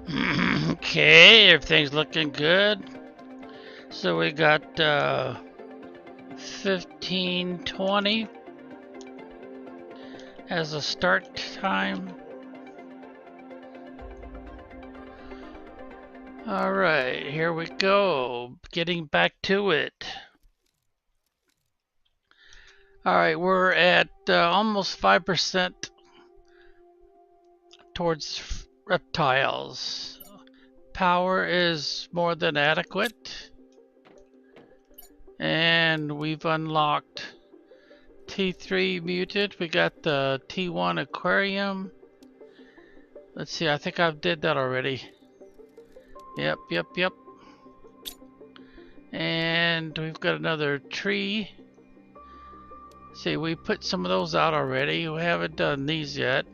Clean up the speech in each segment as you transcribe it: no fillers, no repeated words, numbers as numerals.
Okay, everything's looking good. So we got 15:20 as a start time. All right, here we go. Getting back to it. All right, we're at almost 5% towards reptiles. Power is more than adequate. And we've unlocked T3 muted. We got the T1 aquarium. Let's see, I think I did that already. Yep. And we've got another tree. See, we put some of those out already. We haven't done these yet.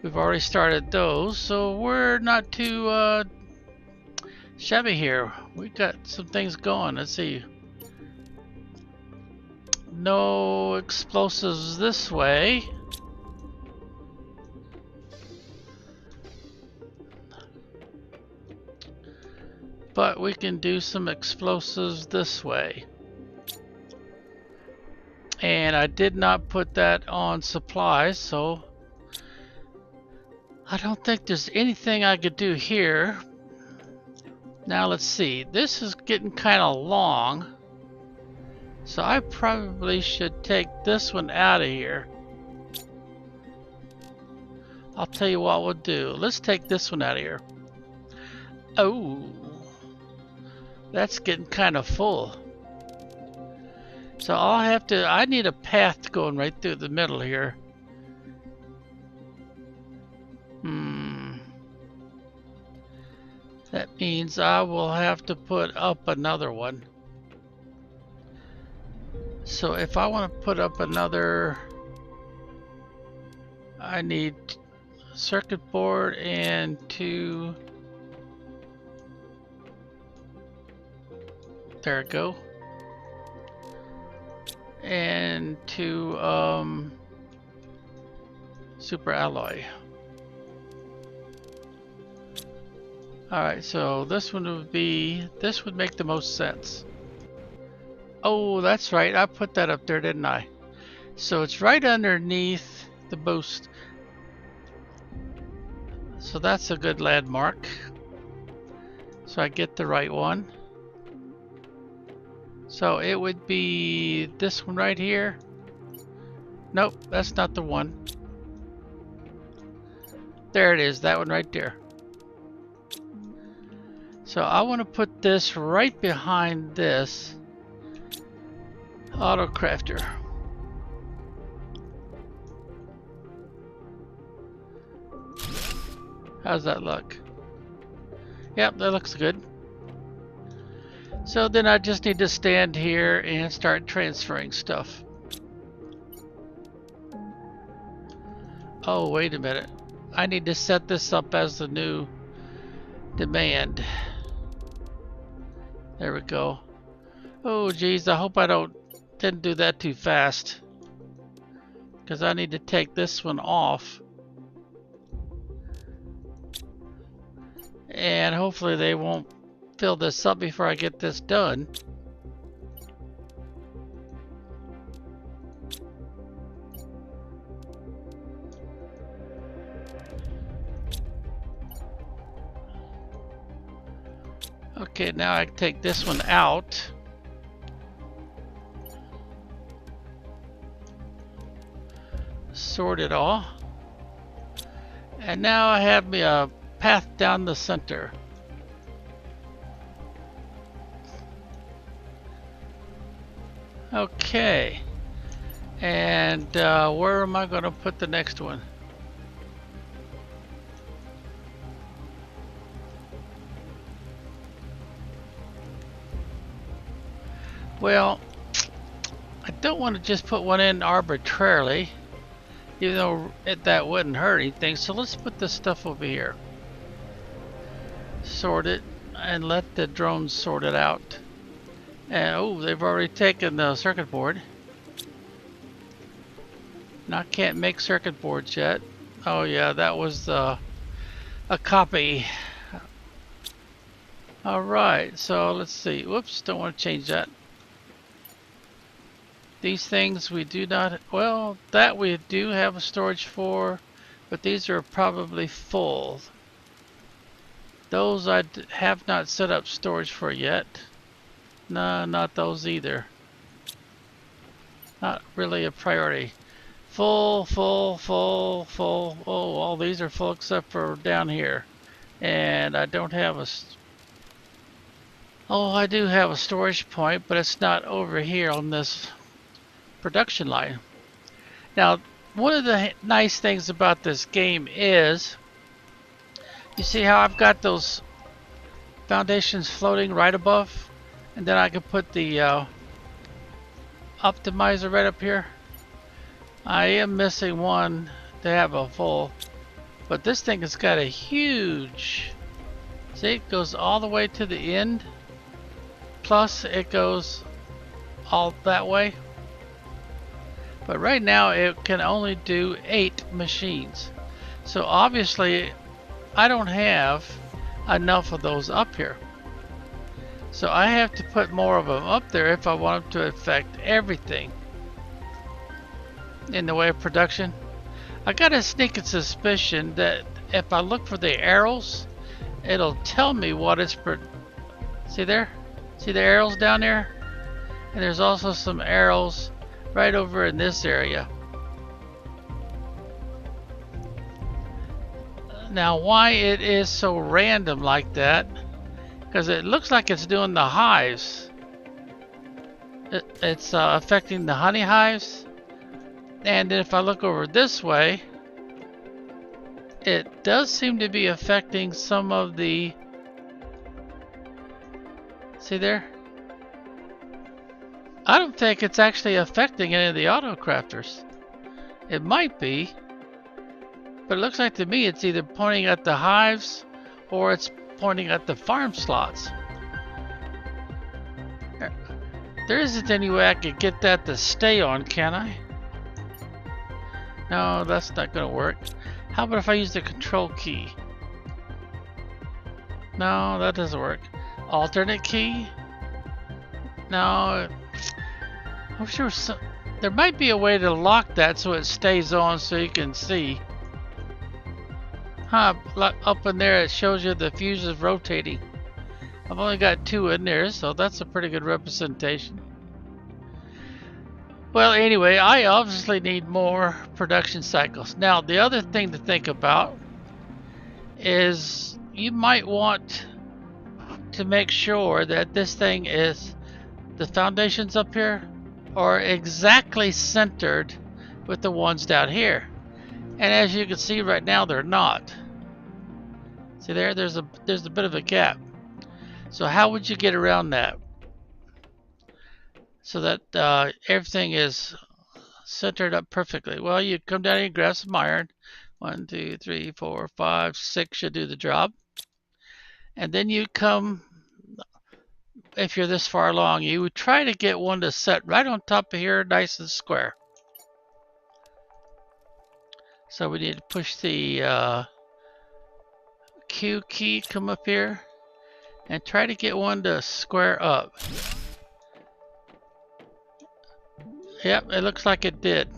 We've already started those, so we're not too shabby here. We got some things going. Let's see. No explosives this way. But we can do some explosives this way. And I did not put that on supplies, so I don't think there's anything I could do here. Now let's see, this is getting kind of long, so I probably should take this one out of here. I'll tell you what we'll do. Let's take this one out of here. Oh, that's getting kind of full. So I need a path going right through the middle here. That means I will have to put up another one. So if I want to put up another, I need circuit board and two. There we go. And two super alloy. Alright, so this one would make the most sense. Oh, that's right, I put that up there, didn't I? So it's right underneath the boost. So that's a good landmark. So I get the right one. So it would be this one right here. Nope, that's not the one. There it is, that one right there. So I want to put this right behind this auto crafter. How's that look? Yep, that looks good. So then I just need to stand here and start transferring stuff. Oh, wait a minute. I need to set this up as the new demand. There we go. Oh geez, I hope I didn't do that too fast, because I need to take this one off, and hopefully they won't fill this up before I get this done. Okay, now I can take this one out. Sort it all. And now I have me a path down the center. Okay. And where am I going to put the next one? Well, I don't want to just put one in arbitrarily, even though that wouldn't hurt anything. So let's put this stuff over here. Sort it and let the drones sort it out. And oh, they've already taken the circuit board. Now I can't make circuit boards yet. Oh yeah, that was the a copy. Alright, so let's see. Whoops, don't want to change that. These things we do not, well, that we do have a storage for, but these are probably full. Those I have not set up storage for yet. No, not those either. Not really a priority. Full, full, full, full. Oh, all these are full except for down here. And I don't have a... Oh, I do have a storage point, but it's not over here on this production line. Now, one of the nice things about this game is, you see how I've got those foundations floating right above? And then I can put the optimizer right up here. I am missing one to have a full, but this thing has got a huge, see, it goes all the way to the end, plus it goes all that way. But right now it can only do 8 machines. So obviously I don't have enough of those up here. So I have to put more of them up there if I want them to affect everything in the way of production. I got a sneaking suspicion that if I look for the arrows, it'll tell me what it's see there? See the arrows down there? And there's also some arrows right over in this area. Now why it is so random like that, because it looks like it's doing the hives. It's affecting the honey hives. And if I look over this way, it does seem to be affecting some of the, see there? I don't think it's actually affecting any of the auto crafters. It might be, but it looks like to me it's either pointing at the hives or it's pointing at the farm slots. There isn't any way I could get that to stay on, can I? No, that's not going to work. How about if I use the control key? No, that doesn't work. Alternate key? No. I'm sure there might be a way to lock that so it stays on so you can see. Huh, up in there it shows you the fuse is rotating. I've only got 2 in there, so that's a pretty good representation. Well, anyway, I obviously need more production cycles. Now, the other thing to think about is you might want to make sure that this thing is, the foundations up here are exactly centered with the ones down here. And as you can see right now, they're not. See there? There's a bit of a gap. So how would you get around that? So that everything is centered up perfectly. Well, you come down here and grab some iron. 1, 2, 3, 4, 5, 6 should do the job. And then you come, if you're this far along, you would try to get one to set right on top of here, nice and square. So we need to push the Q key, come up here, and try to get one to square up. Yep, it looks like it did.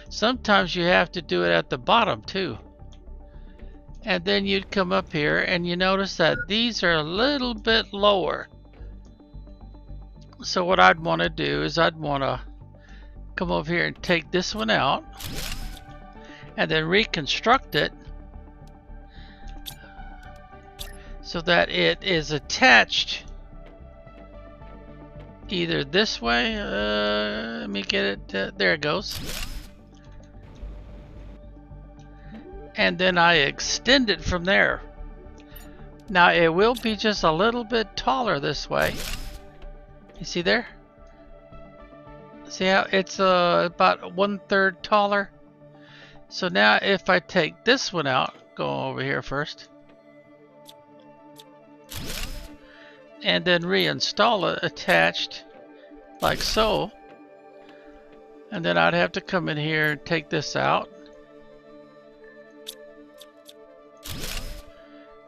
Sometimes you have to do it at the bottom too. And then you'd come up here and you notice that these are a little bit lower. So what I'd want to do is I'd want to come over here and take this one out and then reconstruct it so that it is attached either this way, let me get it, there it goes. And then I extend it from there. Now it will be just a little bit taller this way. You see there? See how it's about 1/3 taller? So now if I take this one out, go over here first, and then reinstall it attached like so, and then I'd have to come in here and take this out,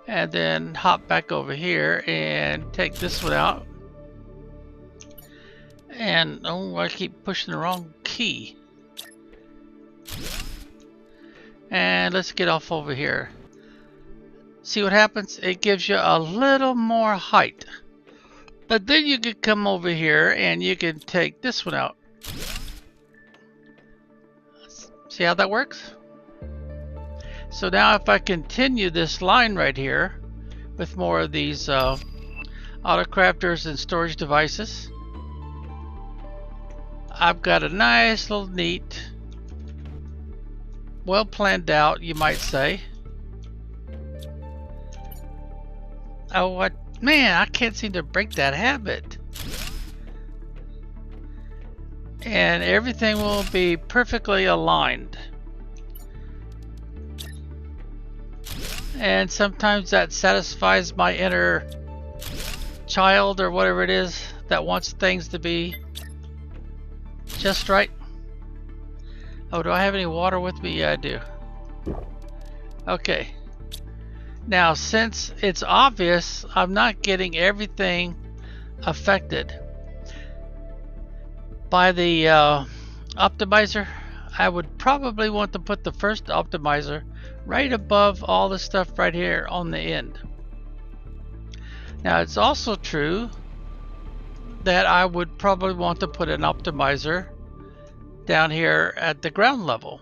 and then hop back over here and take this one out. And oh, I keep pushing the wrong key. And let's get off over here. See what happens? It gives you a little more height. But then you can come over here and you can take this one out. See how that works? So now if I continue this line right here with more of these auto crafters and storage devices, I've got a nice little neat, well planned out, you might say. Oh, what? Man, I can't seem to break that habit. And everything will be perfectly aligned. And sometimes that satisfies my inner child or whatever it is that wants things to be just right. Oh, do I have any water with me? Yeah, I do. Okay. Now, since it's obvious I'm not getting everything affected by the optimizer, I would probably want to put the first optimizer right above all the stuff right here on the end. Now, it's also true that I would probably want to put an optimizer down here at the ground level,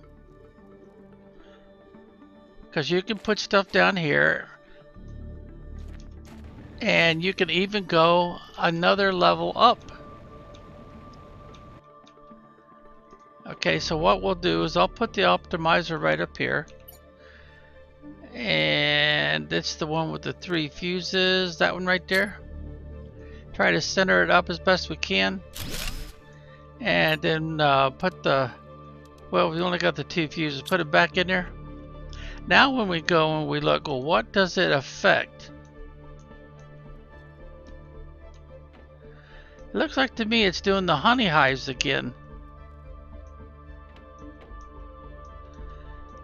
because you can put stuff down here and you can even go another level up. Okay, so what we'll do is I'll put the optimizer right up here, and it's the one with the 3 fuses, that one right there. Try to center it up as best we can, and then put the, well, we only got the 2 fuses, put it back in there. Now when we go and we look, well, what does it affect? It looks like to me it's doing the honey hives again.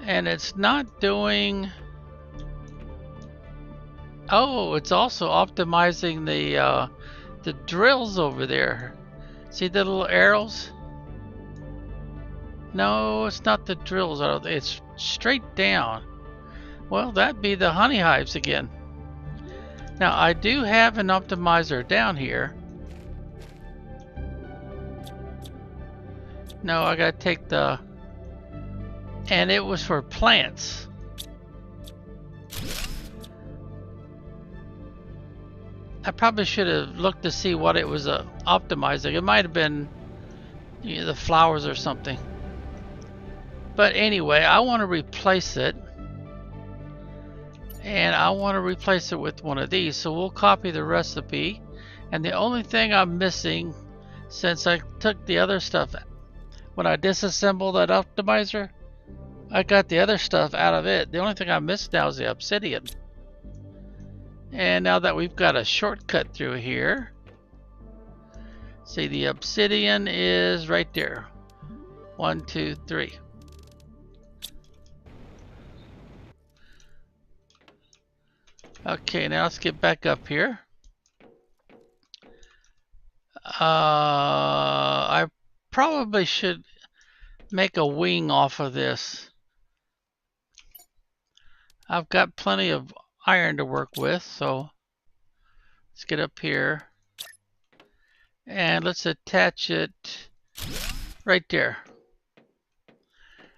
And it's not doing, oh, it's also optimizing the drills over there. See the little arrows? No, it's not the drills, it's straight down. Well, that'd be the honey hives again. Now, I do have an optimizer down here. No, I gotta take the, and it was for plants. I probably should have looked to see what it was optimizing. It might have been, you know, the flowers or something. But anyway, I want to replace it. And I want to replace it with one of these. So we'll copy the recipe. And the only thing I'm missing, since I took the other stuff, when I disassembled that optimizer, I got the other stuff out of it. The only thing I missed now is the obsidian. And now that we've got a shortcut through here, see, the obsidian is right there. 1, 2, 3. Okay, now let's get back up here. I probably should make a wing off of this. I've got plenty of iron to work with, so let's get up here and let's attach it right there.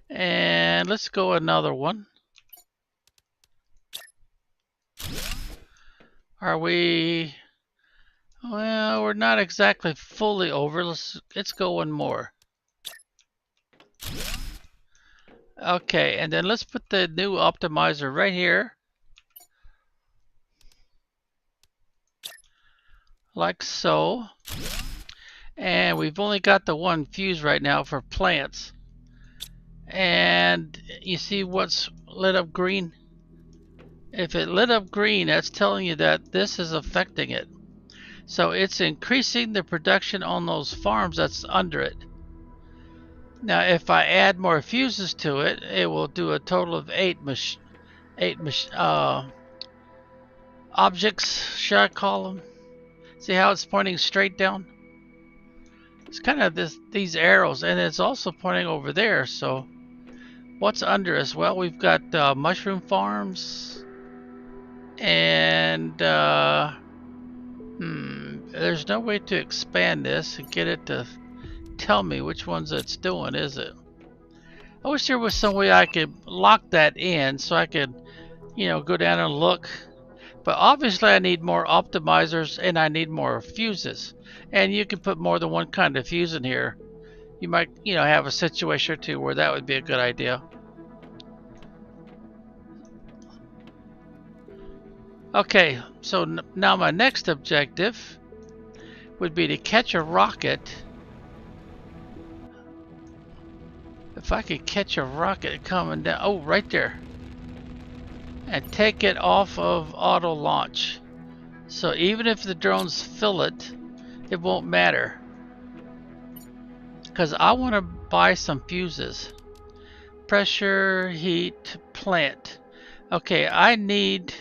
And let's go another one. Are we? Well, we're not exactly fully over. Let's go one more. Okay, and then let's put the new optimizer right here. Like so. And we've only got the 1 fuse right now for plants. And you see what's lit up green? If it lit up green, that's telling you that this is affecting it. So it's increasing the production on those farms that's under it. Now if I add more fuses to it, it will do a total of 8 objects, should I call them? See how it's pointing straight down? It's kind of these arrows, and it's also pointing over there. So what's under us? Well, we've got mushroom farms, and there's no way to expand this and get it to tell me which ones it's doing, is it? I wish there was some way I could lock that in so I could, you know, go down and look. But obviously I need more optimizers and I need more fuses. And you can put more than one kind of fuse in here. You might, you know, have a situation or two where that would be a good idea. Okay, so now my next objective would be to catch a rocket. If I could catch a rocket coming down, oh, right there, and take it off of auto launch. So even if the drones fill it, it won't matter. Because I want to buy some fuses. Pressure, heat, plant. Okay, I need...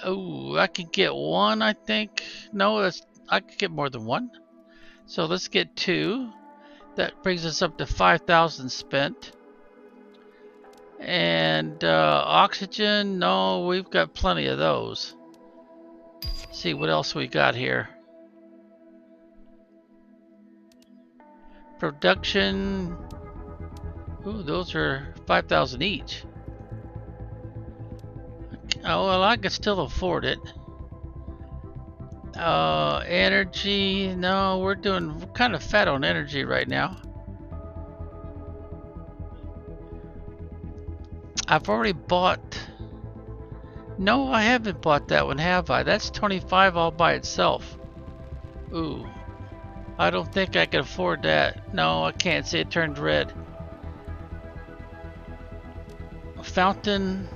Oh, I can get one, I think. No, I could get more than one. So let's get two. That brings us up to 5,000 spent. And oxygen, no, we've got plenty of those. Let's see what else we got here. Production. Ooh, those are 5,000 each. Oh, well, I could still afford it. Energy, no, we're kind of fat on energy right now. I've already bought... No, I haven't bought that one, have I? That's 25 all by itself. Ooh, I don't think I can afford that. No, I can't. See, it turned red. Fountain...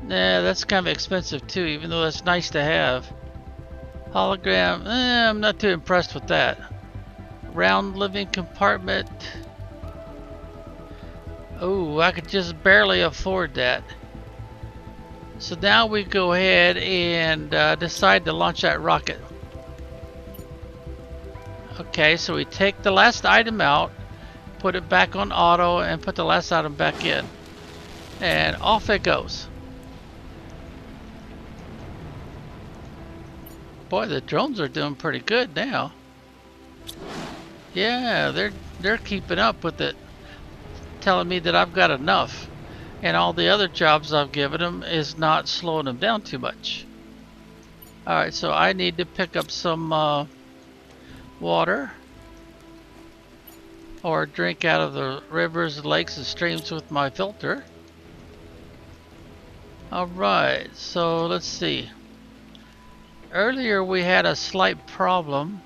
Nah, that's kind of expensive too, even though that's nice to have. Hologram, I'm not too impressed with that. Round living compartment. Oh, I could just barely afford that. So now we go ahead and decide to launch that rocket. Okay, so we take the last item out, put it back on auto, and put the last item back in. And off it goes. Boy, the drones are doing pretty good now. Yeah, they're keeping up with it, telling me that I've got enough, and all the other jobs I've given them is not slowing them down too much. Alright, so I need to pick up some water, or drink out of the rivers, lakes, and streams with my filter. Alright, so let's see. Earlier we had a slight problem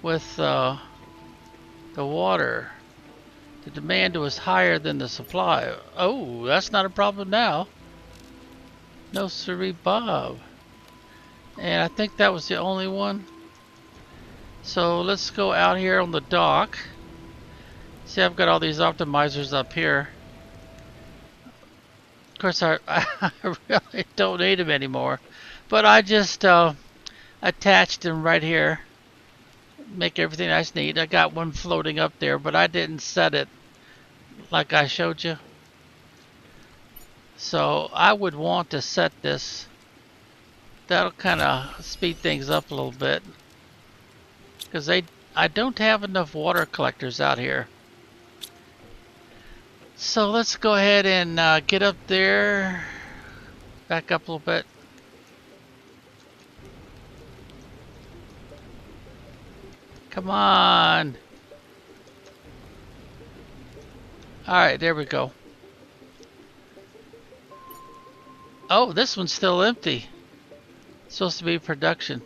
with the water. The demand was higher than the supply. Oh, that's not a problem now. No siree, Bob. And I think that was the only one. So let's go out here on the dock. See, I've got all these optimizers up here. Of course, I really don't need them anymore. But I just attached them right here. Make everything nice and neat. I got one floating up there, but I didn't set it like I showed you. So I would want to set this. That'll kind of speed things up a little bit. Because I don't have enough water collectors out here. So let's go ahead and get up there. Back up a little bit. Come on. Alright, there we go. Oh, this one's still empty. It's supposed to be production.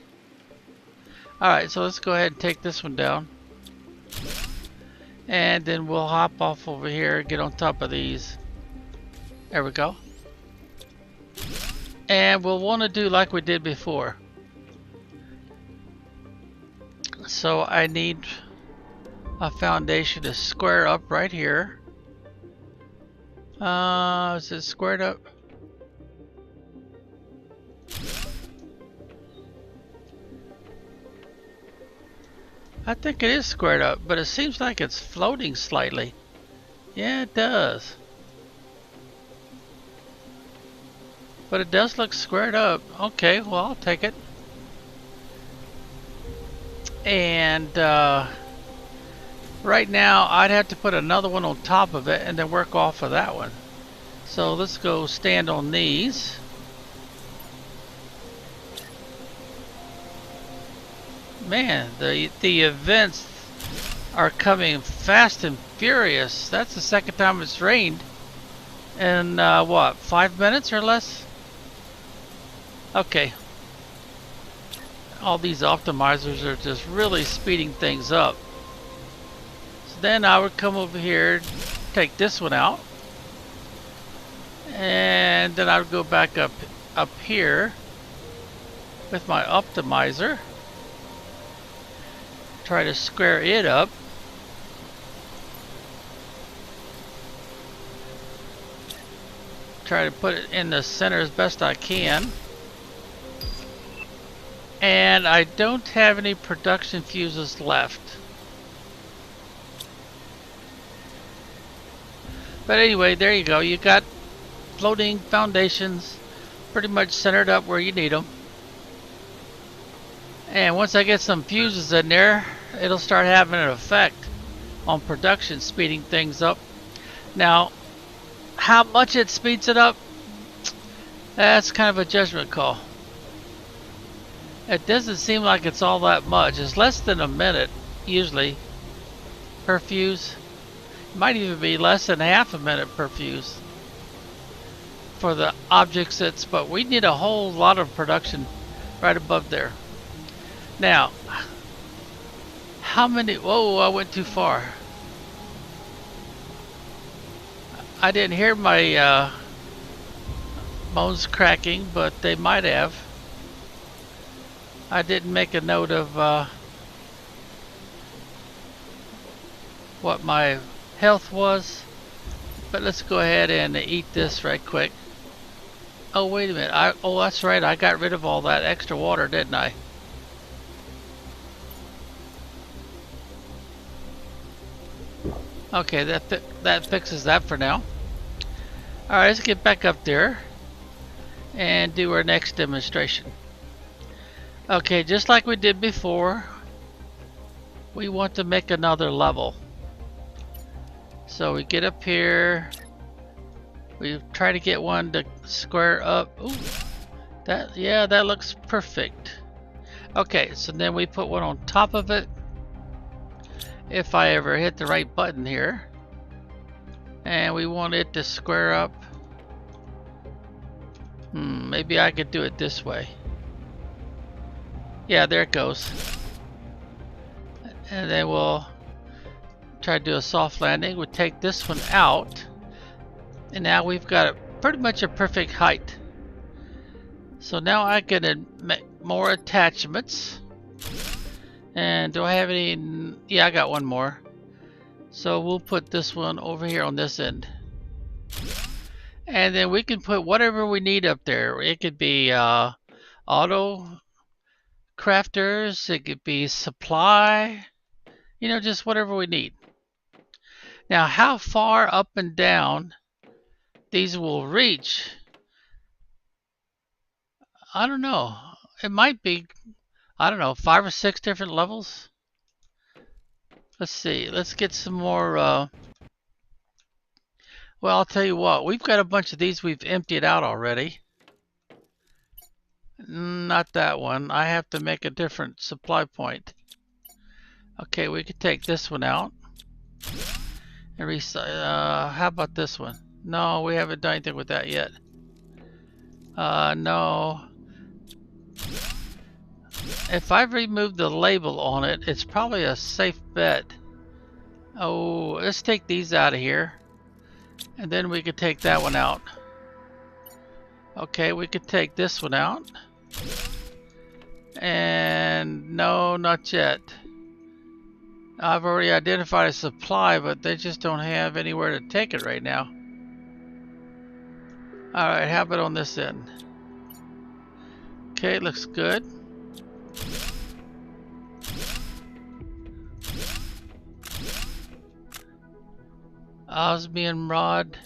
Alright, so let's go ahead and take this one down. And then we'll hop off over here and get on top of these. There we go. And we'll want to do like we did before. So I need a foundation to square up right here. Is it squared up? I think it is squared up, but it seems like it's floating slightly. Yeah, it does. But it does look squared up. Okay, well, I'll take it. And right now, I'd have to put another one on top of it and then work off of that one. So let's go stand on these. Man, the events are coming fast and furious. That's the second time it's rained in what, 5 minutes or less? Okay. All these optimizers are just really speeding things up. So then I would come over here, take this one out, and then I would go back up here with my optimizer. Try to square it up. Try to put it in the center as best I can. And I don't have any production fuses left. But anyway, there you go. You got floating foundations pretty much centered up where you need them. And once I get some fuses in there, it'll start having an effect on production, speeding things up. Now, how much it speeds it up, that's kind of a judgment call. It doesn't seem like it's all that much. It's less than a minute, usually, per fuse. It might even be less than half a minute per fuse for the object sets, but we need a whole lot of production right above there. Now, how many? Whoa, I went too far. I didn't hear my bones cracking, but they might have. I didn't make a note of what my health was, but let's go ahead and eat this right quick. Oh, wait a minute. Oh, that's right. I got rid of all that extra water, didn't I? Okay, that fixes that for now. Alright, let's get back up there and do our next demonstration. Okay, just like we did before, we want to make another level. So we get up here, we try to get one to square up. Ooh, that looks perfect. Okay, so then we put one on top of it. If I ever hit the right button here, and we want it to square up. Maybe I could do it this way. Yeah, there it goes. And then we'll try to do a soft landing. We'll take this one out, and now we've got pretty much a perfect height. So now I can make more attachments. And do I have any? Yeah, I got one more. So we'll put this one over here on this end. And then we can put whatever we need up there. It could be auto crafters, it could be supply, you know, just whatever we need. Now, how far up and down these will reach, I don't know. It might be, I don't know, 5 or 6 different levels. Let's see. Let's get some more. Well, I'll tell you what. We've got a bunch of these we've emptied out already. Not that one. I have to make a different supply point. Okay, we could take this one out. And how about this one? No, we haven't done anything with that yet. No. If I remove the label on it, it's probably a safe bet. Oh, let's take these out of here. And then we could take that one out. Okay, we could take this one out. And no, not yet. I've already identified a supply, but they just don't have anywhere to take it right now. Alright, how about on this end? Okay, looks good. Osmium rod.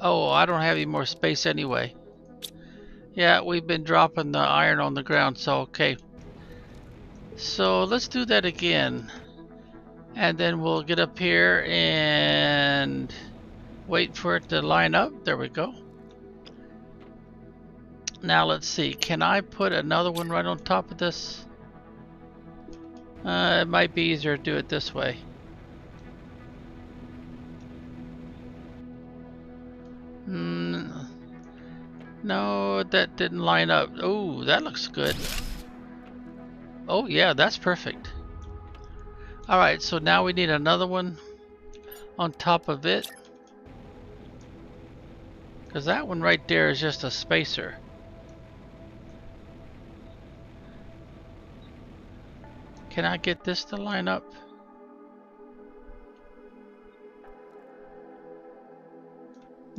Oh, I don't have any more space anyway. Yeah, we've been dropping the iron on the ground, so okay. So let's do that again. And then we'll get up here and wait for it to line up. There we go. Now let's see. Can I put another one right on top of this? It might be easier to do it this way. No, that didn't line up. Oh, that looks good. Oh yeah, that's perfect. Alright, so now we need another one on top of it. Because that one right there is just a spacer. Can I get this to line up?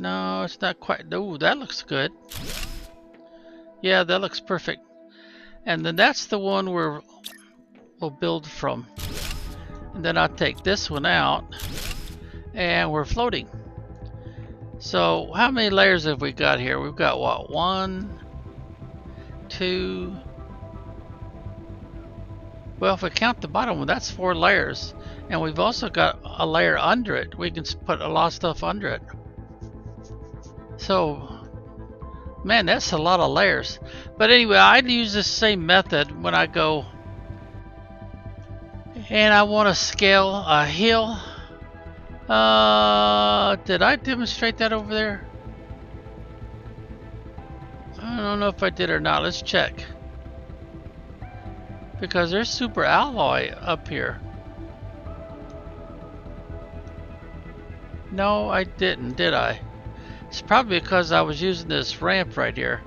No, it's not quite. Oh, that looks good. Yeah, that looks perfect. And then that's the one we'll build from. And then I'll take this one out and we're floating. So how many layers have we got here? We've got what? 1, 2. Well, if we count the bottom one, that's 4 layers. And we've also got a layer under it. We can put a lot of stuff under it. So, man, that's a lot of layers. But anyway, I'd use the same method when I go and I want to scale a hill. Did I demonstrate that over there? I don't know if I did or not. Let's check. Because there's super alloy up here. No, I didn't, did I? It's probably because I was using this ramp right here.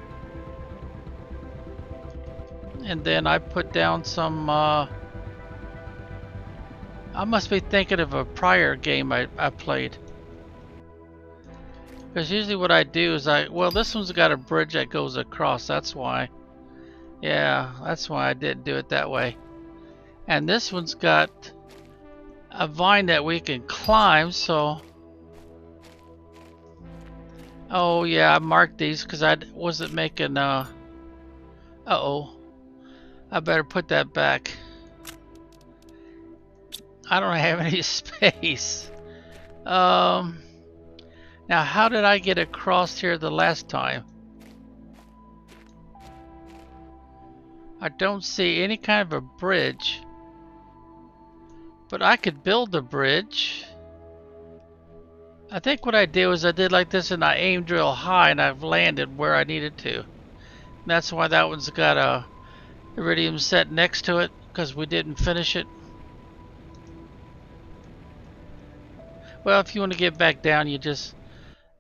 And then I put down some, I must be thinking of a prior game I played. Because usually what I do is well, this one's got a bridge that goes across, that's why. Yeah, that's why I didn't do it that way. And this one's got a vine that we can climb, so... Oh yeah, I marked these because I wasn't making, uh-oh. I better put that back. I don't have any space. Now how did I get across here the last time? I don't see any kind of a bridge. But I could build a bridge. I think what I did was I did like this and I aimed real high and I've landed where I needed to. And that's why that one's got a iridium set next to it, because we didn't finish it. Well, if you want to get back down, you just,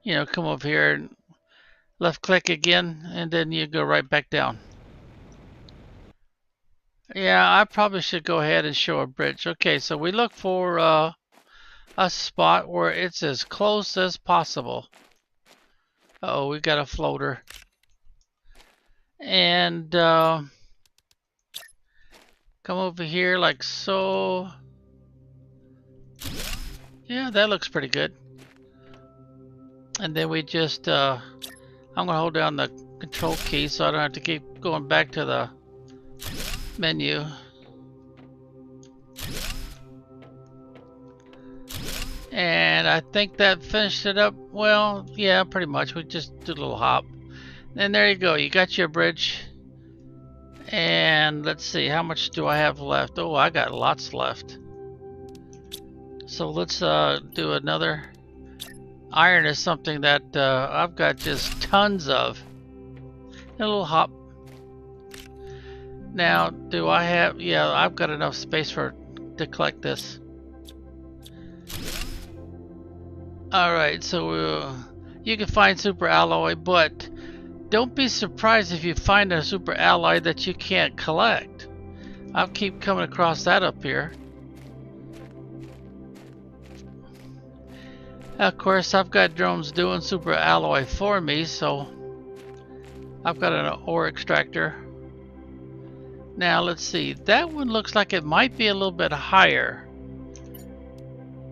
you know, come over here and left click again and then you go right back down. Yeah, I probably should go ahead and show a bridge. Okay, so we look for a spot where it's as close as possible. Uh-oh, we got a floater. And come over here like so. Yeah, that looks pretty good. And then we just, I'm gonna hold down the control key so I don't have to keep going back to the menu. And I think that finished it up. Well, yeah, pretty much. We just did a little hop. And there you go. You got your bridge. And let's see, how much do I have left? Oh, I got lots left. So let's do another. Iron is something that I've got just tons of. A little hop. Now, do I have... Yeah, I've got enough space to collect this. Alright, so you can find super alloy, but don't be surprised if you find a super alloy that you can't collect. I'll keep coming across that up here. Of course, I've got drones doing super alloy for me, so I've got an ore extractor. Now let's see, that one looks like it might be a little bit higher.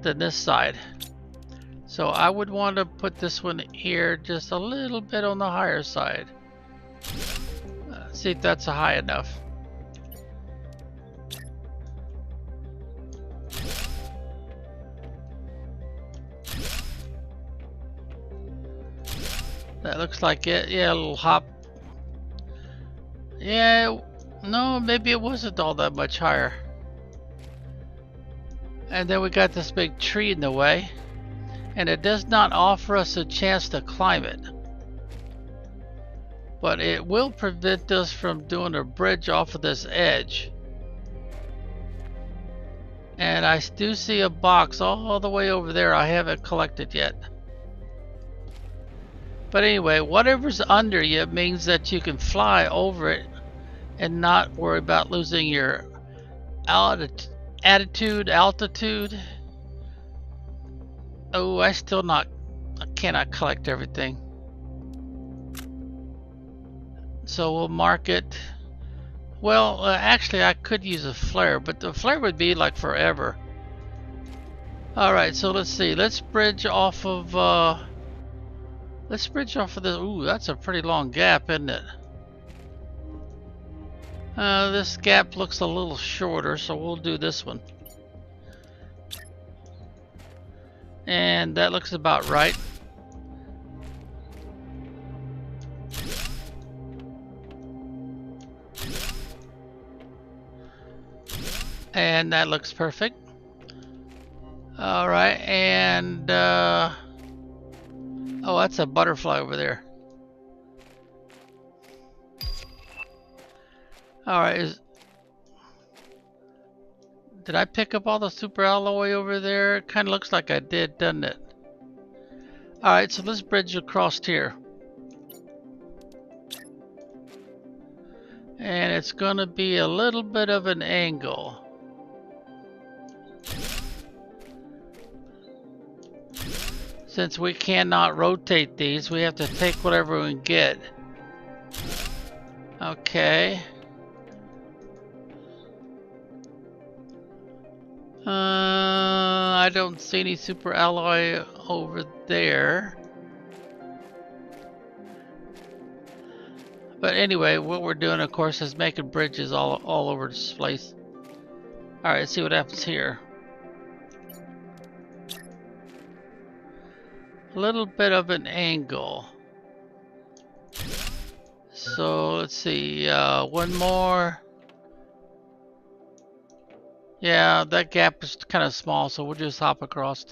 than this side. So I would want to put this one here just a little bit on the higher side. See if that's high enough. That looks like it. Yeah, a little hop. Yeah, no, maybe it wasn't all that much higher. And then we got this big tree in the way, and it does not offer us a chance to climb it. But it will prevent us from doing a bridge off of this edge. And I do see a box all the way over there I haven't collected yet. But anyway, whatever's under you means that you can fly over it and not worry about losing your altitude. Oh, I cannot collect everything. So we'll mark it. Well, actually I could use a flare, but the flare would be like forever. Alright, so let's see. Let's bridge off of this. Ooh, that's a pretty long gap, isn't it? This gap looks a little shorter, so we'll do this one. And that looks about right. And that looks perfect. Alright, and oh, that's a butterfly over there. Alright, did I pick up all the super alloy over there? It kind of looks like I did, doesn't it? Alright, so let's bridge across here. And it's gonna be a little bit of an angle. Since we cannot rotate these, we have to take whatever we can get. Okay. I don't see any super alloy over there. But anyway, what we're doing, of course, is making bridges all over this place. Alright, let's see what happens here. A little bit of an angle. So let's see, one more. Yeah, that gap is kind of small, so we'll just hop across.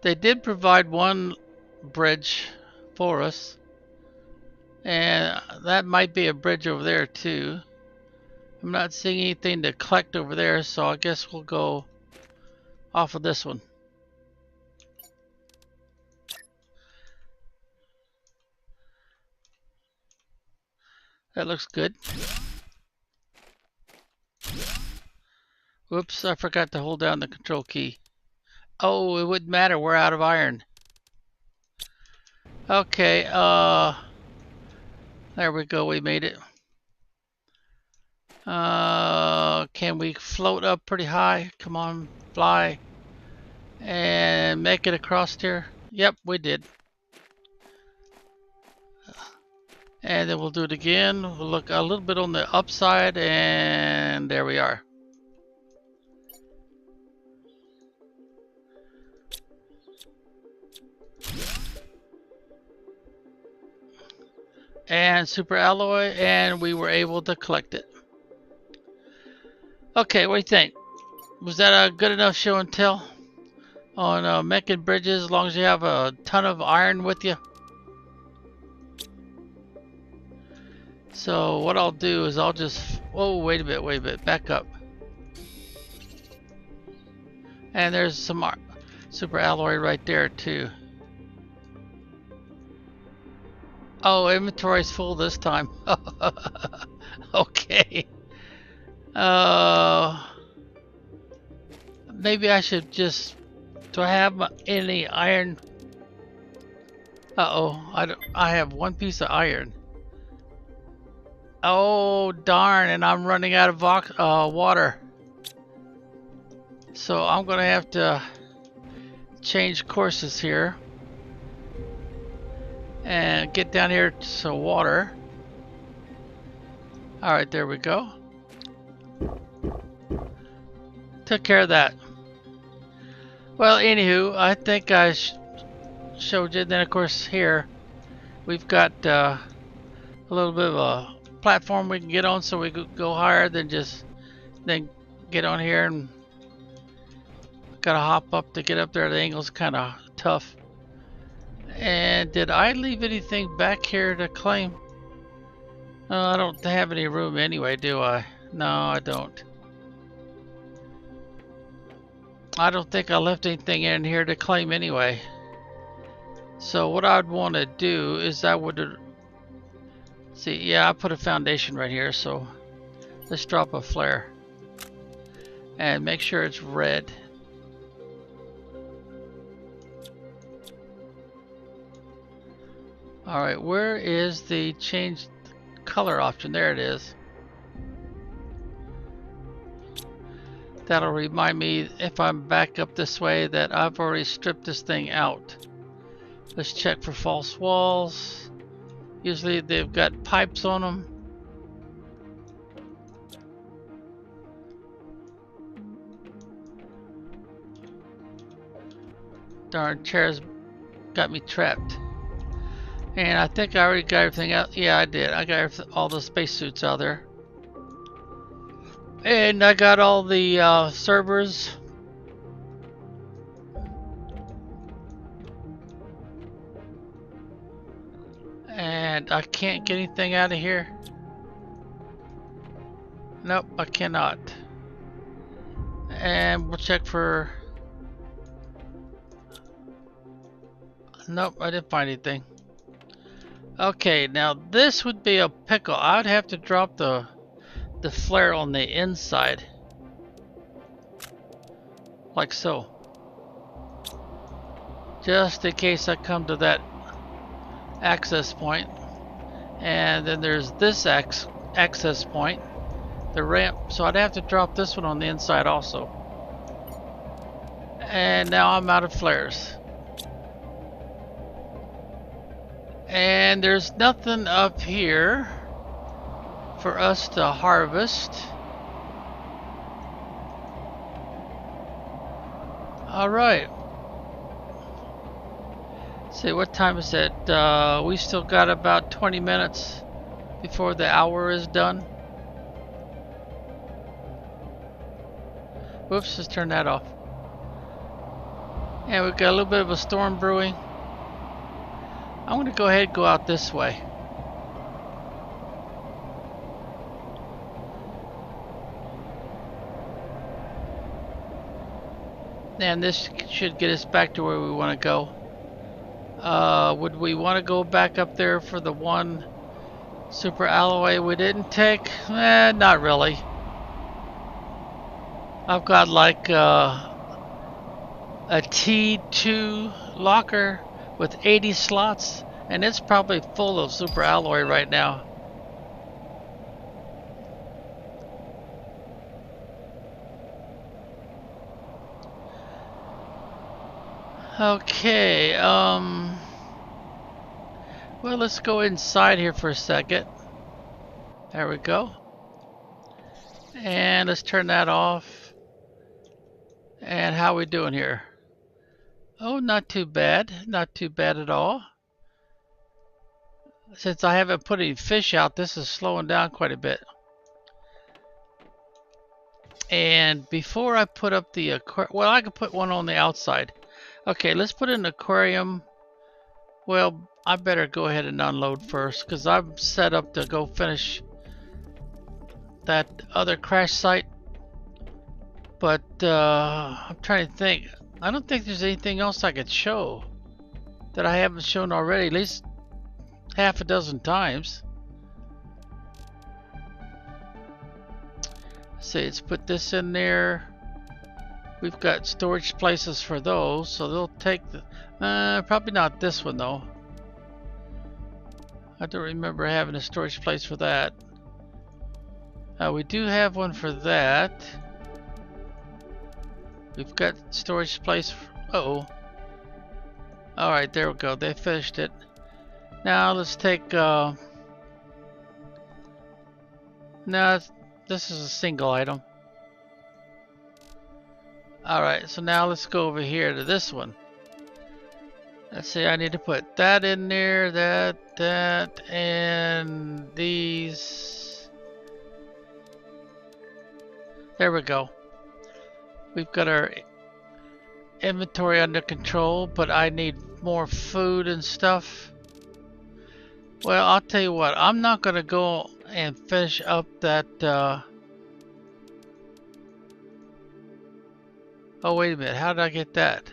They did provide one bridge for us, and that might be a bridge over there too. I'm not seeing anything to collect over there, so I guess we'll go off of this one. That looks good. Whoops, I forgot to hold down the control key. Oh, it wouldn't matter, we're out of iron. Okay, there we go, we made it. Can we float up pretty high? Come on, fly. And make it across here. Yep, we did. And then we'll do it again. We'll look a little bit on the upside, and there we are. And super alloy, and we were able to collect it. Okay, what do you think? Was that a good enough show and tell on making bridges as long as you have a ton of iron with you? So what I'll do is I'll just, whoa, wait a bit, back up. And there's some super alloy right there too. Oh, inventory's full this time. Okay. Maybe I should just, do I have any iron? Uh-oh, I have one piece of iron. Oh darn, and I'm running out of water. So I'm gonna have to change courses here and get down here to some water. Alright, there we go. Took care of that. Well, anywho, I think I showed you. Then of course here we've got a little bit of a platform we can get on, so we could go higher than just then get on here, and gotta hop up to get up there. The angle's kind of tough. And did I leave anything back here to claim? I don't have any room anyway, do I? No, I don't. I don't think I left anything in here to claim anyway. So what I'd want to do is I would see, yeah, I put a foundation right here, so let's drop a flare and make sure it's red. Alright, where is the change color option? There it is. That'll remind me, if I'm back up this way, that I've already stripped this thing out. Let's check for false walls. Usually they've got pipes on them. Darn, chairs got me trapped. And I think I already got everything out. Yeah, I did. I got all the spacesuits out there. And I got all the servers. And I can't get anything out of here. Nope, I cannot. And we'll check for... Nope, I didn't find anything. Okay, now this would be a pickle. I would have to drop the flare on the inside, like so, just in case I come to that access point. And then there's this access point, the ramp, so I'd have to drop this one on the inside also. And now I'm out of flares. And there's nothing up here for us to harvest. Alright. See, what time is it? We still got about 20 minutes before the hour is done. Whoops, let's turn that off. And we've got a little bit of a storm brewing. I'm going to go ahead and go out this way. And this should get us back to where we want to go. Would we want to go back up there for the one super alloy we didn't take? Not really. I've got like a T2 locker with 80 slots, and it's probably full of super alloy right now. Okay, well, let's go inside here for a second. There we go. And let's turn that off. And how we doing here? Oh, not too bad. Not too bad at all. Since I haven't put any fish out, this is slowing down quite a bit. And before I put up the aquarium, well, I could put one on the outside. Okay, let's put an aquarium. Well, I better go ahead and unload first, because I'm set up to go finish that other crash site. But I'm trying to think. I don't think there's anything else I could show that I haven't shown already, at least half a dozen times. Let's see, let's put this in there. We've got storage places for those, so they'll take the... probably not this one though. I don't remember having a storage place for that. We do have one for that. We've got storage space. Uh-oh. Alright, there we go. They finished it. Now let's take... no, this is a single item. Alright, so now let's go over here to this one. Let's see, I need to put that in there, that, and these. There we go. We've got our inventory under control, but I need more food and stuff. Well, I'll tell you what, I'm not gonna go and finish up that, oh, wait a minute, how did I get that?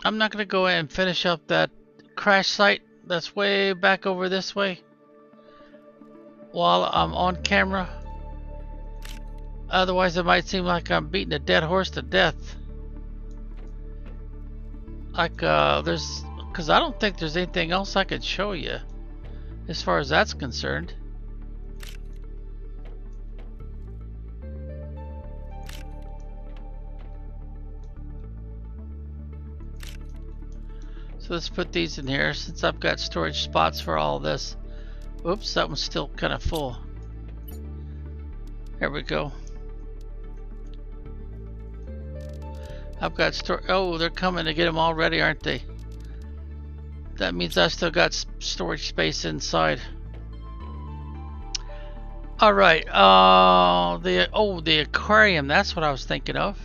I'm not gonna go and finish up that crash site that's way back over this way while I'm on camera. Otherwise it might seem like I'm beating a dead horse to death. Like because I don't think there's anything else I could show you as far as that's concerned. So let's put these in here since I've got storage spots for all this. Oops, that one's still kind of full. There we go. I've got oh, they're coming to get them already, aren't they? That means I still got storage space inside. All right. The aquarium. That's what I was thinking of.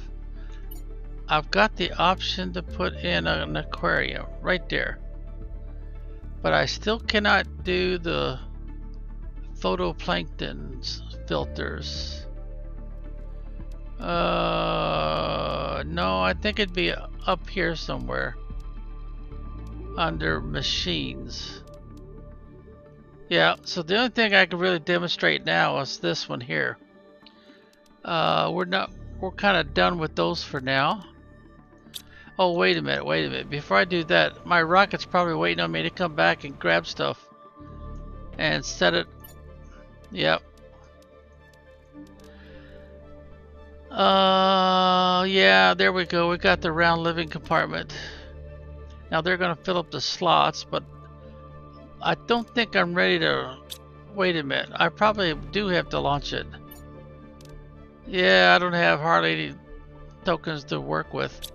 I've got the option to put in an aquarium right there, but I still cannot do the photoplankton filters. No, I think it'd be up here somewhere under machines. Yeah, so the only thing I can really demonstrate now is this one here. We're kind of done with those for now. Oh, wait a minute. Before I do that, my rocket's probably waiting on me to come back and grab stuff and set it. Yep. Yeah, there we go. We got the round living compartment. Now they're gonna fill up the slots, but I don't think I'm ready to. Wait a minute. I probably do have to launch it. Yeah, I don't have hardly any tokens to work with.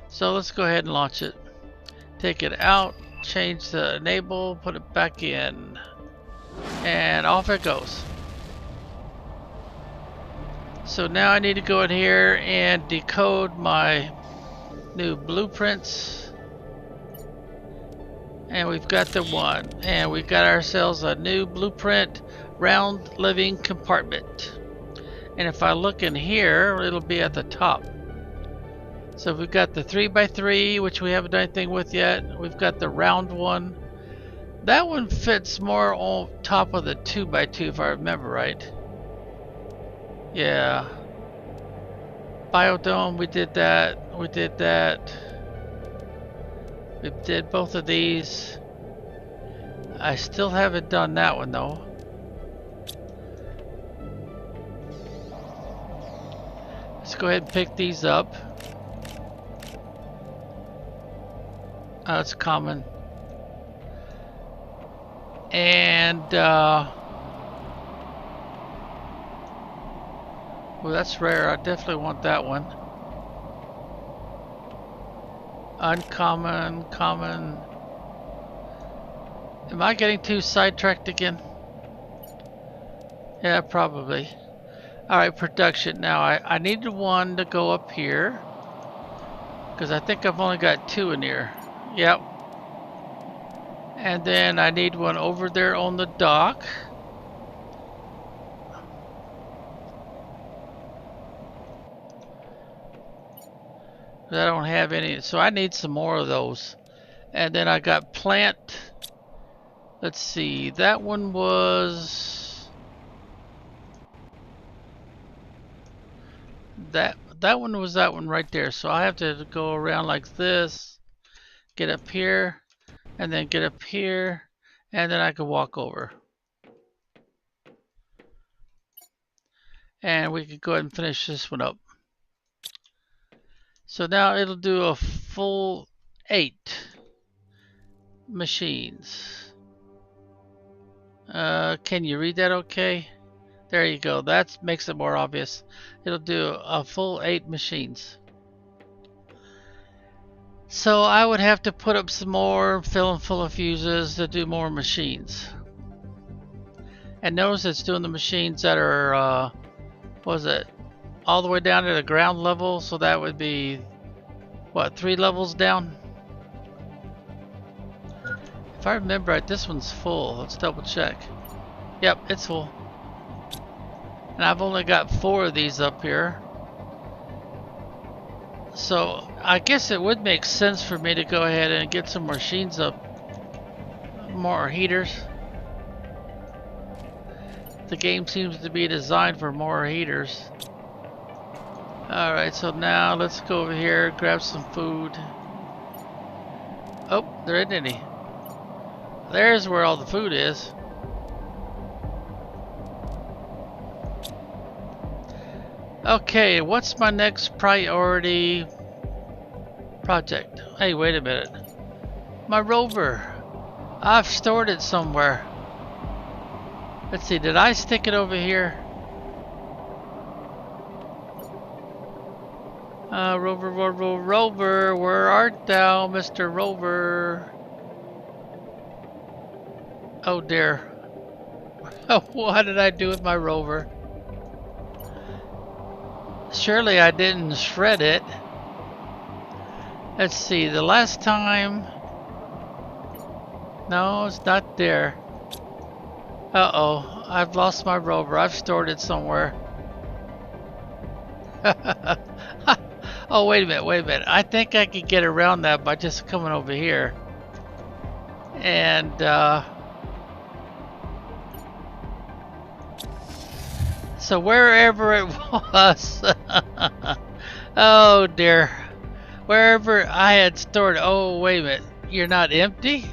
So let's go ahead and launch it. Take it out, change the enable, put it back in, and off it goes. So now I need to go in here and decode my new blueprints. And we've got the one. And we've got ourselves a new blueprint round living compartment. And if I look in here, it'll be at the top. So we've got the 3x3, which we haven't done anything with yet. We've got the round one. That one fits more on top of the 2x2 if I remember right. Yeah. Biodome, we did that. We did that. We did both of these. I still haven't done that one though. Let's go ahead and pick these up. It's common. And well, that's rare. I definitely want that one. Uncommon, common. Am I getting too sidetracked again? Yeah, probably. Alright, production. Now I needed one to go up here, because I think I've only got two in here. Yep. And then I need one over there on the dock. I don't have any, so I need some more of those. And then I got plant. Let's see, that one was that one was that one right there. So I have to go around like this, get up here, and then get up here, and then I can walk over. And we could go ahead and finish this one up. So now it'll do a full 8 machines. Can you read that okay? There you go. That makes it more obvious. It'll do a full 8 machines. So I would have to put up some more, fill them full of fuses to do more machines. And notice it's doing the machines that are, what was it, all the way down to the ground level, so that would be, what, 3 levels down? If I remember right, this one's full. Let's double check. Yep, it's full. And I've only got 4 of these up here. So I guess it would make sense for me to go ahead and get some machines up. More heaters. The game seems to be designed for more heaters. Alright, so now let's go over here, grab some food. Oh, there isn't any. There's where all the food is. Okay, what's my next priority project? Hey, wait a minute. My rover. I've stored it somewhere. Let's see, did I stick it over here? Rover, where art thou, Mr. Rover? Oh dear. What did I do with my rover? Surely I didn't shred it. Let's see, the last time... No, it's not there. Uh-oh, I've lost my rover. I've stored it somewhere. Oh, wait a minute. I think I could get around that by just coming over here. And, so wherever it was... Oh, dear. Wherever I had stored... Oh, wait a minute. You're not empty?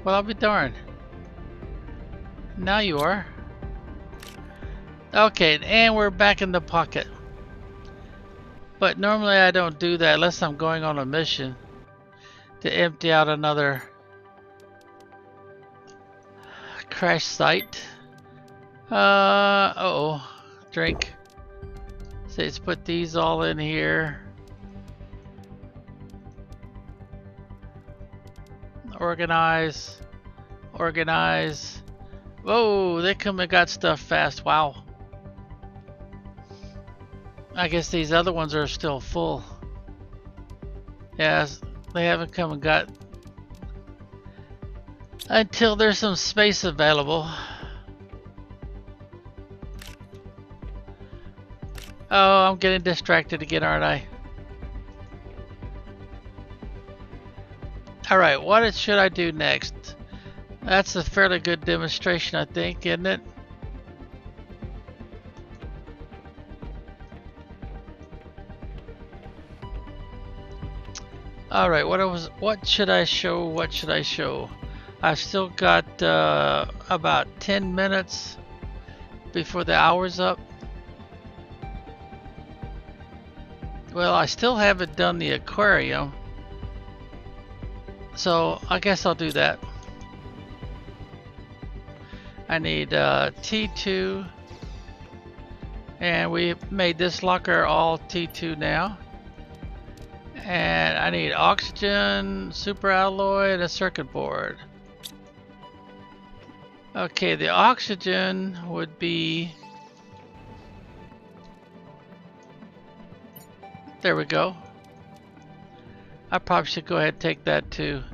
Well, I'll be darned. Now you are. Okay, and we're back in the pocket. But normally I don't do that unless I'm going on a mission to empty out another crash site. Uh-oh. Drink. So let's put these all in here. Organize. Organize. Whoa, they come and got stuff fast. Wow. I guess these other ones are still full. Yes, they haven't come and got until there's some space available. Oh, I'm getting distracted again, aren't I? Alright, what should I do next? That's a fairly good demonstration, I think, isn't it? Alright, what should I show? I've still got about 10 minutes before the hour's up. Well, I still haven't done the aquarium, so I guess I'll do that. I need T2, and we made this locker all T2 now. And I need oxygen, super alloy, and a circuit board. Okay, the oxygen would be... There we go. I probably should go ahead and take that too.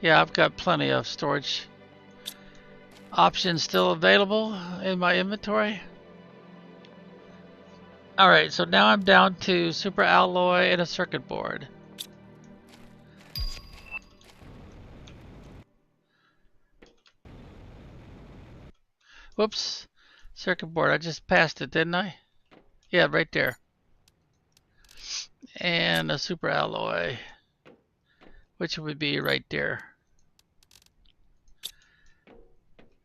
Yeah, I've got plenty of storage options still available in my inventory. Alright, so now I'm down to super alloy and a circuit board. Whoops. Circuit board, I just passed it, didn't I? Yeah, right there. And a super alloy, which would be right there.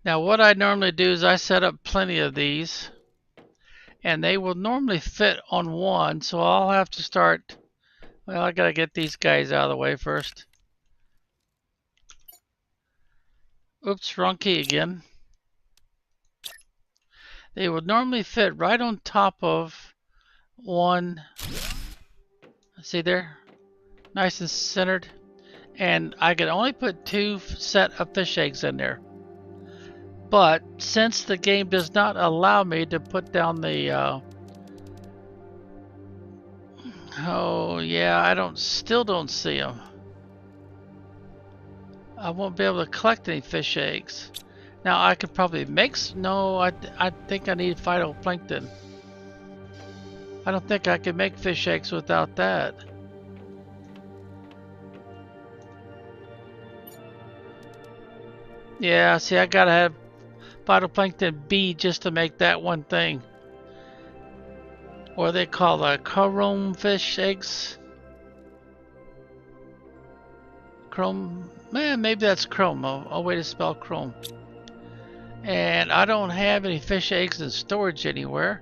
Now what I normally do is I set up plenty of these, and they will normally fit on one, so I'll have to start. Well, I gotta get these guys out of the way first. Oops, wrong key again. They would normally fit right on top of one. See there? Nice and centered. And I can only put 2 set of fish eggs in there. But since the game does not allow me to put down the oh yeah, I still don't see them. I won't be able to collect any fish eggs. Now I could probably make no, I think I need phytoplankton. I don't think I can make fish eggs without that. Yeah, see, I gotta have phytoplankton B just to make that one thing. Or they call chrome fish eggs. Chrome, man, maybe that's chrome. A way to spell chrome. And I don't have any fish eggs in storage anywhere,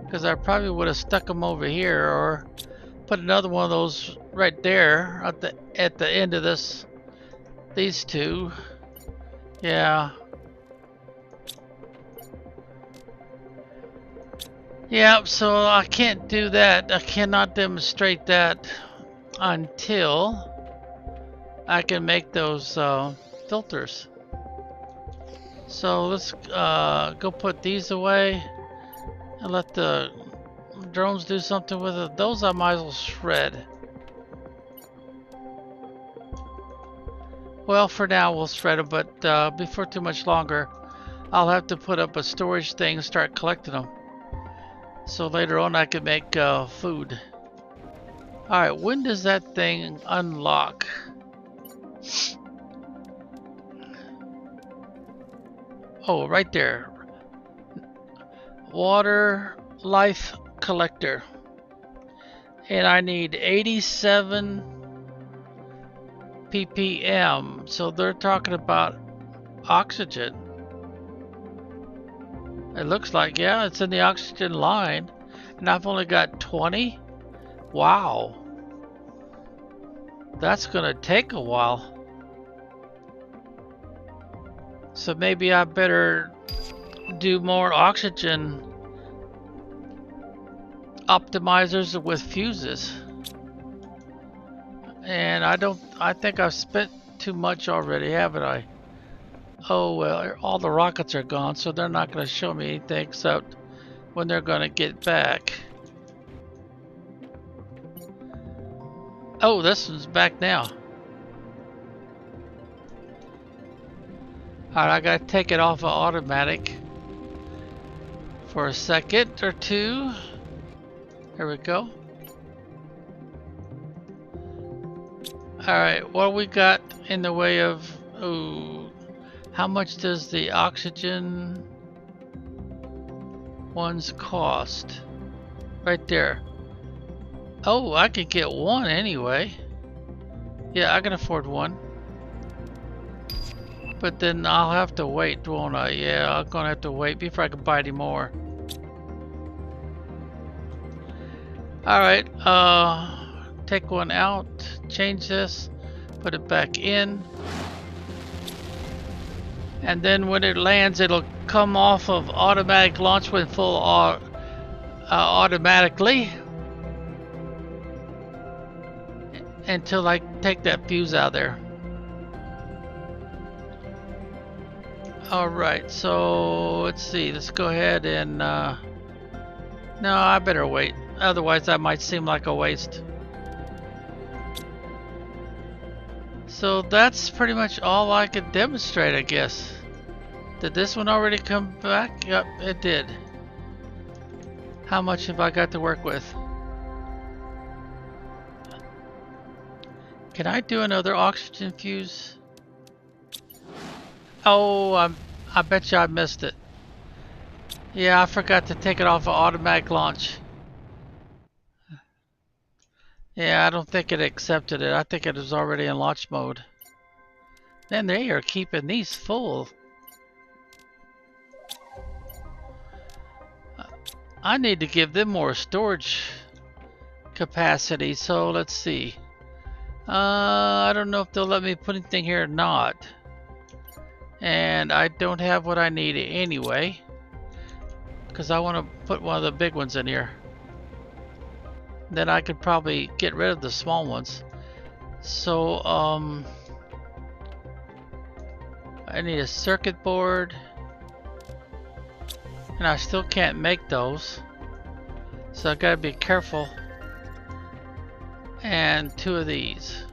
because I probably would have stuck them over here or put another one of those right there at the end of this. These two, yeah. Yeah, so I can't do that. I cannot demonstrate that until I can make those filters. So let's go put these away and let the drones do something with it. Those I might as well shred. Well, for now we'll shred them, but before too much longer, I'll have to put up a storage thing and start collecting them. So later on I can make food. Alright, when does that thing unlock? Oh, right there. Water life collector. And I need 87 ppm. So they're talking about oxygen. It looks like, yeah, it's in the oxygen line. And I've only got 20? Wow. That's gonna take a while. So maybe I better do more oxygen optimizers with fuses. And I think I've spent too much already, haven't I? Oh well, all the rockets are gone, so they're not going to show me anything except when they're going to get back. Oh, this one's back now. Alright, I gotta take it off of automatic for a second or two. There we go. Alright, what we got in the way of... Ooh, how much does the oxygen ones cost? Right there. Oh, I can get one anyway. Yeah, I can afford one. But then I'll have to wait, won't I? Yeah, I'm gonna have to wait before I can buy any more. Alright, take one out, change this, put it back in. And then when it lands, it'll come off of automatic launch when full automatically. Until I take that fuse out of there. Alright, so let's see, let's go ahead and no, I better wait, otherwise that might seem like a waste. So that's pretty much all I could demonstrate, I guess. Did this one already come back? Yep, it did. How much have I got to work with? Can I do another oxygen fuse? Oh, I bet you I missed it. Yeah, I forgot to take it off of automatic launch. Yeah, I don't think it accepted it. I think it was already in launch mode. Then they are keeping these full. I need to give them more storage capacity, so let's see. I don't know if they'll let me put anything here or not. And I don't have what I need anyway, because I want to put one of the big ones in here. Then I could probably get rid of the small ones. So I need a circuit board, and I still can't make those, so I gotta be careful. And 2 of these.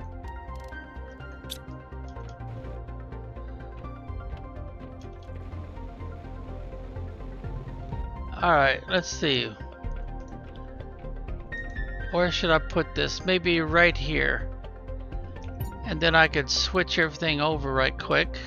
Alright, let's see. Where should I put this? Maybe right here. And then I could switch everything over right quick.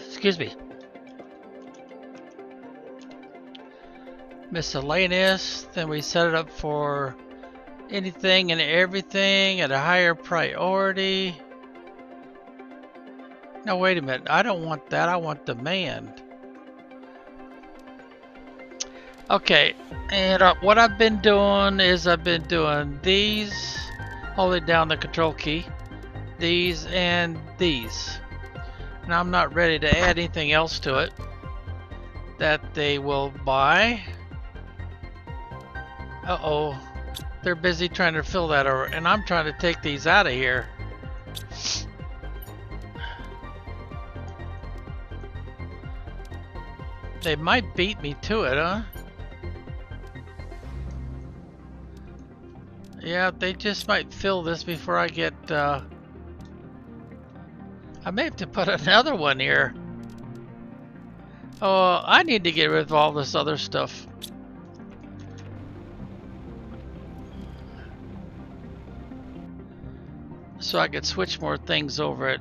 Excuse me. Miscellaneous, then we set it up for anything and everything at a higher priority. No, wait a minute. I don't want that. I want demand. Okay, and what I've been doing is I've been doing these, holding down the control key, these and these. And I'm not ready to add anything else to it that they will buy. Uh-oh. They're busy trying to fill that over, and I'm trying to take these out of here. They might beat me to it, huh? Yeah, they just might fill this before I get, I may have to put another one here. Oh, I need to get rid of all this other stuff. So I could switch more things over it.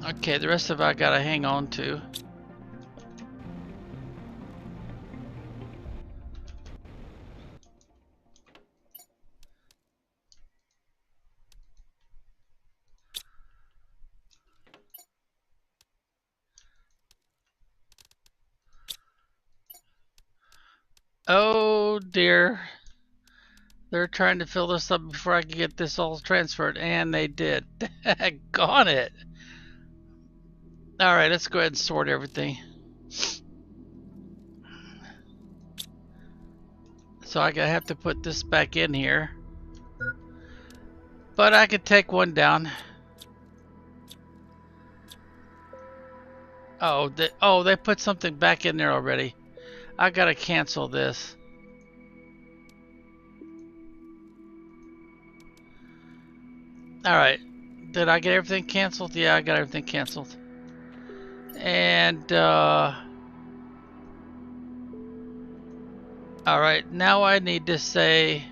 Okay, the rest of it I gotta hang on to. Oh dear. They're trying to fill this up before I can get this all transferred, and they did. Gone it. Alright, let's go ahead and sort everything. So I have to put this back in here. But I could take one down. Oh, they put something back in there already. I gotta cancel this. Alright. Did I get everything canceled? Yeah, I got everything canceled. And, alright, now I need to say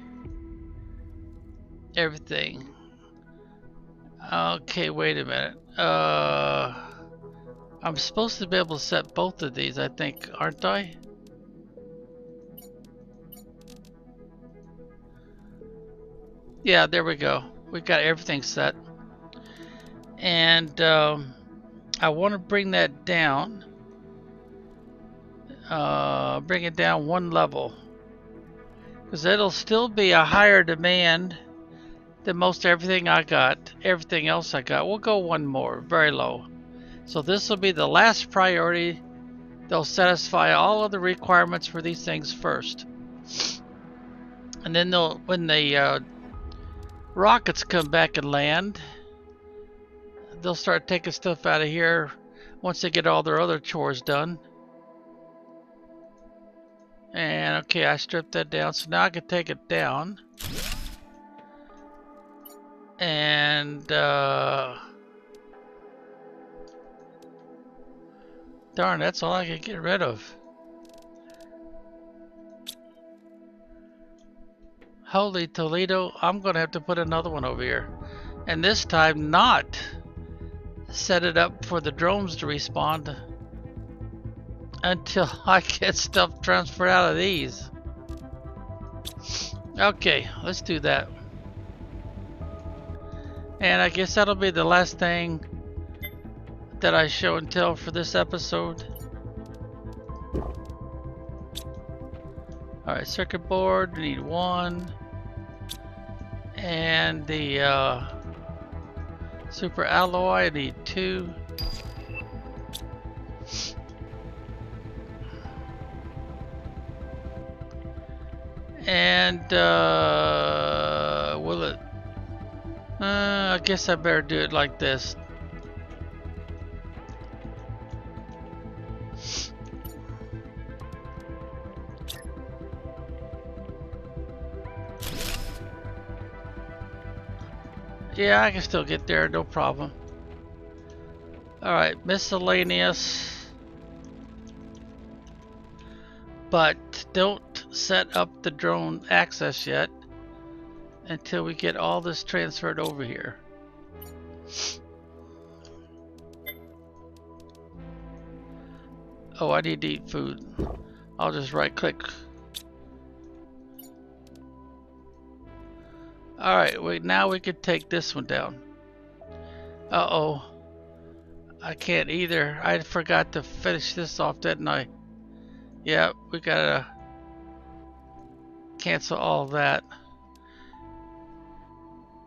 everything. Okay, wait a minute. I'm supposed to be able to set both of these, I think, aren't I? Yeah, there we go. We got everything set. And I want to bring that down. Bring it down one level. Because it'll still be a higher demand than most everything I got. Everything else I got. We'll go one more, very low. So this will be the last priority. They'll satisfy all of the requirements for these things first. And then they'll, when the rockets come back and land, they'll start taking stuff out of here once they get all their other chores done. And okay, I stripped that down, so now I can take it down. And darn, that's all I can get rid of. Holy Toledo, I'm gonna have to put another one over here. And this time not set it up for the drones to respond. until I get stuff transferred out of these. Okay, let's do that. And I guess that'll be the last thing that I show and tell for this episode. Alright, circuit board, we need one. And the super alloy, I need 2. And will it? I guess I better do it like this. Yeah, I can still get there, no problem. Alright, miscellaneous. But don't set up the drone access yet until we get all this transferred over here. Oh, I need to eat food. I'll just right click. Alright, wait, now we can take this one down. Uh-oh. I can't either. I forgot to finish this off, didn't I? Yeah, we gotta cancel all that.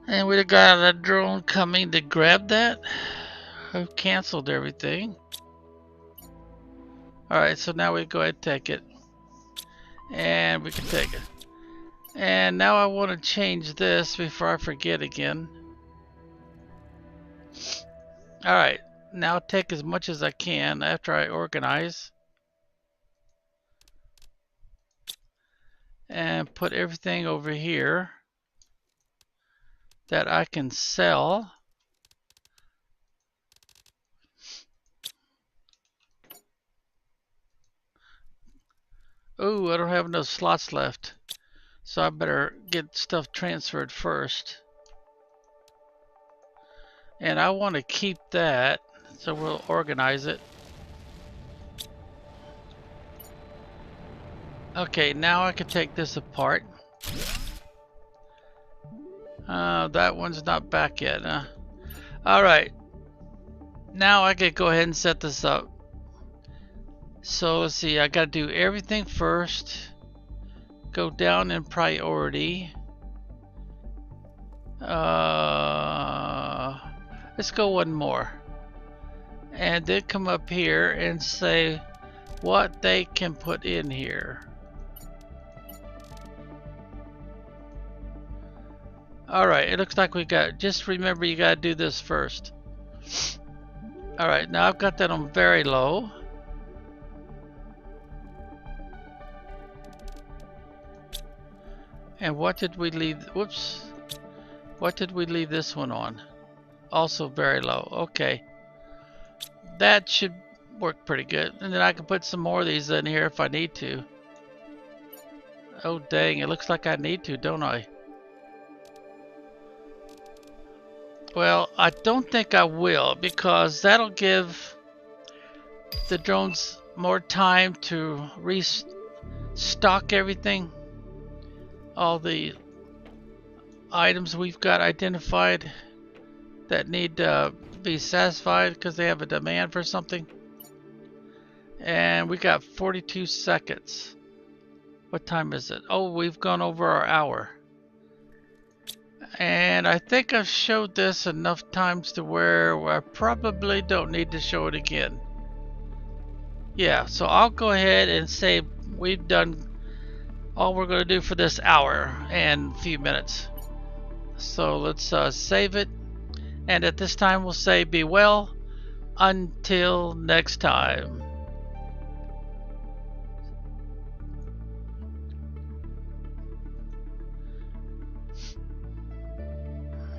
And we got a drone coming to grab that. Who canceled everything? Alright, so now we go ahead and take it. And we can take it. And now I want to change this before I forget again. Alright, now take as much as I can after I organize. And put everything over here that I can sell. Oh, I don't have enough slots left. So I better get stuff transferred first. And I want to keep that, so we'll organize it. Okay, now I can take this apart. That one's not back yet, huh? Alright. Now I can go ahead and set this up. So let's see, I gotta do everything first. Go down in priority. Let's go one more. And then come up here and say what they can put in here. Alright, it looks like we got, just remember you gotta do this first. Alright, now I've got that on very low. And what did we leave, whoops. What did we leave this one on? Also very low, okay. That should work pretty good. And then I can put some more of these in here if I need to. Oh dang, it looks like I need to, don't I? Well, I don't think I will, because that'll give the drones more time to restock everything. All the items we've got identified that need to be satisfied because they have a demand for something. And we got 42 seconds. What time is it? Oh, we've gone over our hour. And I think I've showed this enough times to where I probably don't need to show it again. Yeah, so I'll go ahead and say we've done all we're going to do for this hour and a few minutes. So let's save it. And at this time we'll say be well until next time.